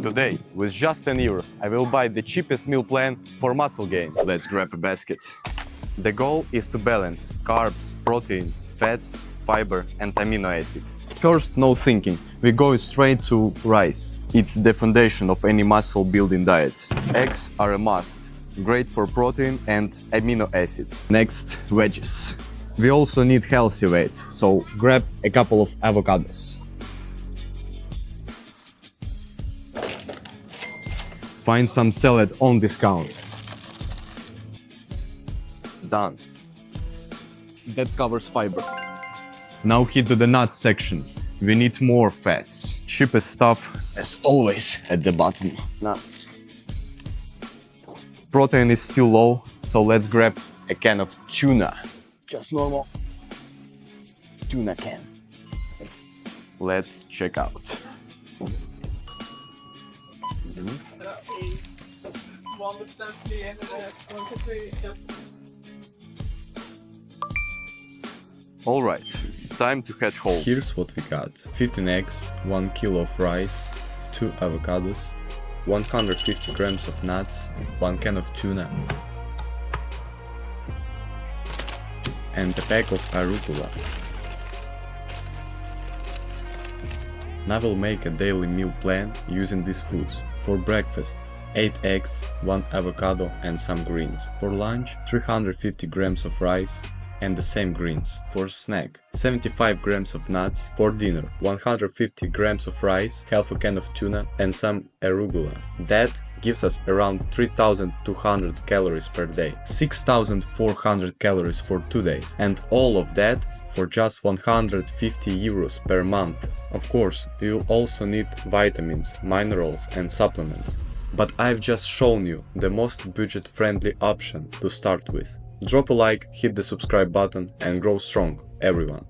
Today, with just 10 euros, I will buy the cheapest meal plan for muscle gain. Let's grab a basket. The goal is to balance carbs, protein, fats, fiber and amino acids. First, no thinking, we go straight to rice. It's the foundation of any muscle building diet. Eggs are a must, great for protein and amino acids. Next, veggies. We also need healthy weights, so grab a couple of avocados. Find some salad on discount. Done. That covers fiber. Now head to the nuts section. We need more fats. Cheapest stuff, as always, at the bottom. Nuts. Protein is still low, so let's grab a can of tuna. Just normal tuna can. Let's check out. Alright, time to head home. Here's what we got: 15 eggs, 1 kilo of rice, 2 avocados, 150 grams of nuts, 1 can of tuna, and a pack of arugula. Now we'll make a daily meal plan using these foods. For breakfast, 8 eggs, 1 avocado and some greens. For lunch, 350 grams of rice and the same greens. For snack, 75 grams of nuts. For dinner, 150 grams of rice, half a can of tuna and some arugula. That gives us around 3200 calories per day, 6400 calories for 2 days, and all of that for just 150 euros per month. Of course, you'll also need vitamins, minerals and supplements. But I've just shown you the most budget-friendly option to start with. Drop a like, hit the subscribe button and grow strong, everyone!